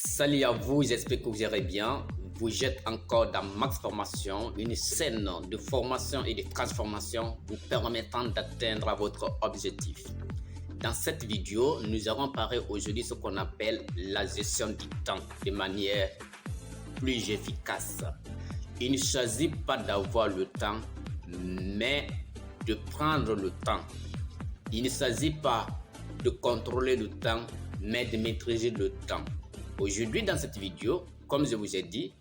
Salut à vous, j'espère que vous irez bien. Vous êtes encore dans Max Formation, une scène de formation et de transformation vous permettant d'atteindre votre objectif. Dans cette vidéo, nous allons parler aujourd'hui de ce qu'on appelle la gestion du temps de manière plus efficace. Il ne s'agit pas d'avoir le temps, mais de prendre le temps. Il ne s'agit pas de contrôler le temps, mais de maîtriser le temps. Aujourd'hui, dans cette vidéo, comme je vous ai dit,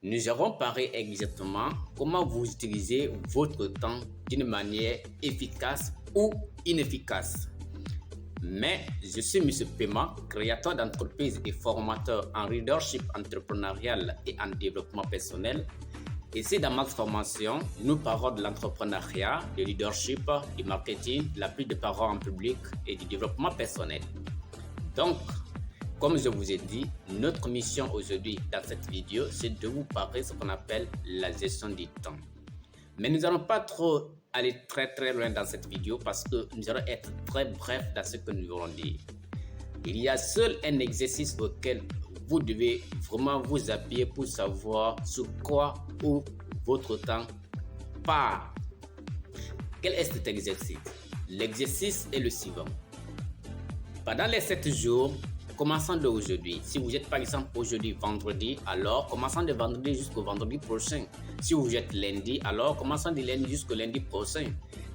nous allons parler exactement comment vous utilisez votre temps d'une manière efficace ou inefficace. Mais je suis M. Pema, créateur d'entreprises et formateur en leadership entrepreneurial et en développement personnel. Ici, dans Max Formation, nous parlons de l'entrepreneuriat, du leadership, du marketing, de la prise de parole en public et du développement personnel. Donc, comme je vous ai dit, notre mission aujourd'hui dans cette vidéo, c'est de vous parler de ce qu'on appelle la gestion du temps. Mais nous n'allons pas trop aller très loin dans cette vidéo parce que nous allons être très bref dans ce que nous allons dire. Il y a seul un exercice auquel vous devez vraiment vous appuyer pour savoir sur quoi ou votre temps part. Quel est cet exercice? L'exercice est le suivant. Pendant les 7 jours, commençant d'aujourd'hui, si vous êtes par exemple aujourd'hui vendredi, alors commençant de vendredi jusqu'au vendredi prochain. Si vous êtes lundi, alors commençant de lundi jusqu'au lundi prochain.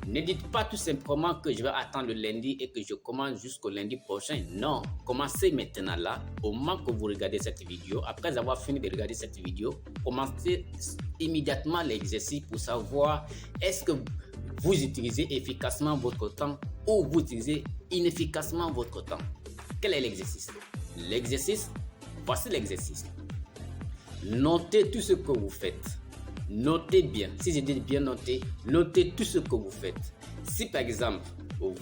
Ne dites pas tout simplement que je vais attendre le lundi et que je commence jusqu'au lundi prochain. Non, commencez maintenant là, au moment que vous regardez cette vidéo. Après avoir fini de regarder cette vidéo, commencez immédiatement l'exercice pour savoir est-ce que vous utilisez efficacement votre temps ou vous utilisez inefficacement votre temps. Quel est l'exercice? L'exercice, voici l'exercice. Notez tout ce que vous faites. Notez bien. Si je dis bien noter, notez tout ce que vous faites. Si par exemple,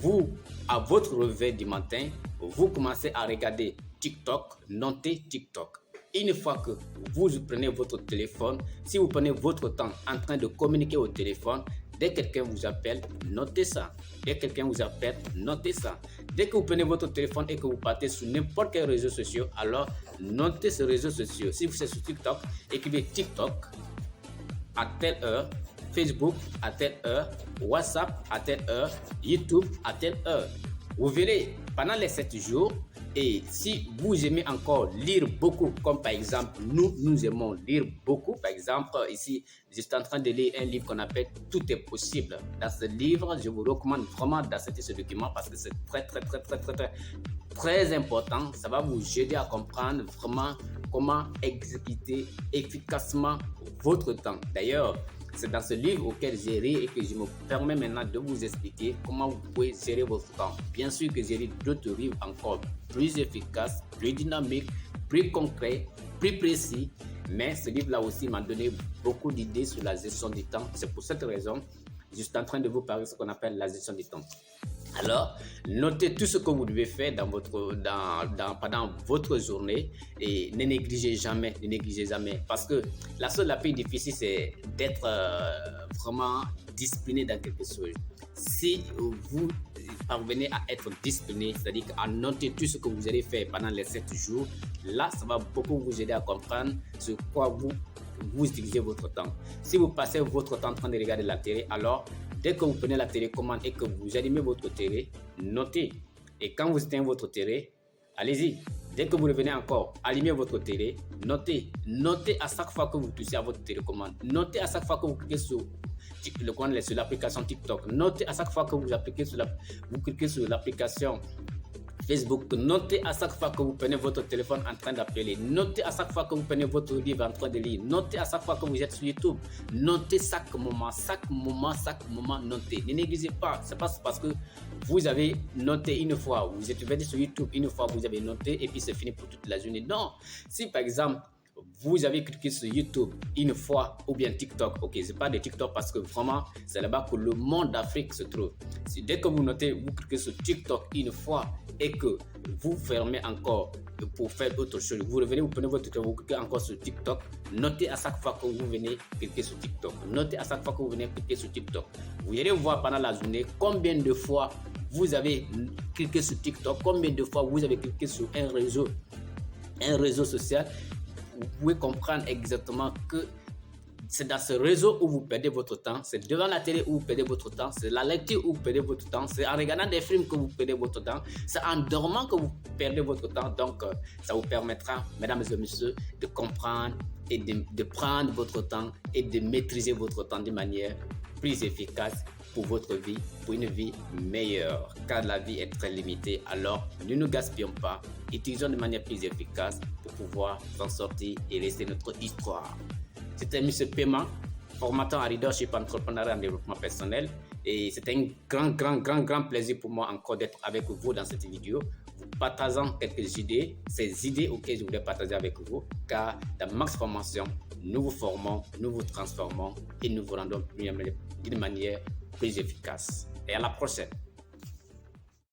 vous, à votre réveil du matin, vous commencez à regarder TikTok, notez TikTok. Une fois que vous prenez votre téléphone, si vous prenez votre temps en train de communiquer au téléphone, dès que quelqu'un vous appelle, notez ça. Dès que quelqu'un vous appelle, notez ça. Dès que vous prenez votre téléphone et que vous partez sur n'importe quel réseau social, alors notez ce réseau social. Si vous êtes sur TikTok, écrivez TikTok à telle heure, Facebook à telle heure, WhatsApp à telle heure, YouTube à telle heure. Vous verrez, pendant les 7 jours, et si vous aimez encore lire beaucoup, comme par exemple, nous aimons lire beaucoup. Par exemple, ici, je suis en train de lire un livre qu'on appelle « Tout est possible ». Dans ce livre, je vous recommande vraiment d'accepter ce document parce que c'est très important. Ça va vous aider à comprendre vraiment comment exécuter efficacement votre temps. D'ailleurs, c'est dans ce livre auquel j'ai ri et que je me permets maintenant de vous expliquer comment vous pouvez gérer votre temps. Bien sûr que j'ai lu d'autres livres encore plus efficaces, plus dynamiques, plus concrets, plus précis. Mais ce livre-là aussi m'a donné beaucoup d'idées sur la gestion du temps. C'est pour cette raison que je suis en train de vous parler de ce qu'on appelle la gestion du temps. Alors, notez tout ce que vous devez faire pendant votre journée et ne négligez jamais, parce que la plus difficile, c'est d'être vraiment discipliné dans quelque chose. Si vous parvenez à être discipliné, c'est-à-dire à noter tout ce que vous allez faire pendant les 7 jours, là, ça va beaucoup vous aider à comprendre sur quoi vous utilisez votre temps. Si vous passez votre temps en train de regarder la télé, alors dès que vous prenez la télécommande et que vous allumez votre télé, notez. Et quand vous éteignez votre télé, allez-y. Dès que vous revenez encore, allumez votre télé, notez. Notez à chaque fois que vous touchez à votre télécommande. Notez à chaque fois que vous cliquez sur l'application TikTok. Notez à chaque fois que vous cliquez sur l'application Facebook. Notez à chaque fois que vous prenez votre téléphone en train d'appeler. Notez à chaque fois que vous prenez votre livre en train de lire. Notez à chaque fois que vous êtes sur YouTube. Notez chaque moment, notez. Ne négligez pas. C'est pas parce que vous avez noté une fois, vous êtes venu sur YouTube une fois, vous avez noté et puis c'est fini pour toute la journée. Non. Si par exemple, vous avez cliqué sur YouTube une fois ou bien TikTok, ok, c'est pas de TikTok parce que vraiment c'est là-bas que le monde d'Afrique se trouve. Si dès que vous notez, vous cliquez sur TikTok une fois et que vous fermez encore pour faire autre chose, vous revenez, vous prenez votre téléphone, vous cliquez encore sur TikTok, notez à chaque fois que vous venez cliquer sur TikTok. Notez à chaque fois que vous venez cliquer sur TikTok. Vous allez voir pendant la journée combien de fois vous avez cliqué sur TikTok, combien de fois vous avez cliqué sur un réseau un réseau social, vous pouvez comprendre exactement que c'est dans ce réseau où vous perdez votre temps, c'est devant la télé où vous perdez votre temps, c'est la lecture où vous perdez votre temps, c'est en regardant des films que vous perdez votre temps, c'est en dormant que vous perdez votre temps. Donc, ça vous permettra, mesdames et messieurs, de comprendre et de prendre votre temps et de maîtriser votre temps de manière plus efficace pour votre vie, pour une vie meilleure. Car la vie est très limitée, alors ne nous gaspillons pas, utilisons de manière plus efficace pour pouvoir s'en sortir et laisser notre histoire. C'était M. Paiement, formateur en leadership, entrepreneuriat et développement personnel. Et c'était un grand plaisir pour moi encore d'être avec vous dans cette vidéo, vous partageant quelques idées, ces idées auxquelles je voulais partager avec vous, car dans Max Formation, nous vous formons, nous vous transformons et nous vous rendons d'une manière plus efficace. Et à la prochaine.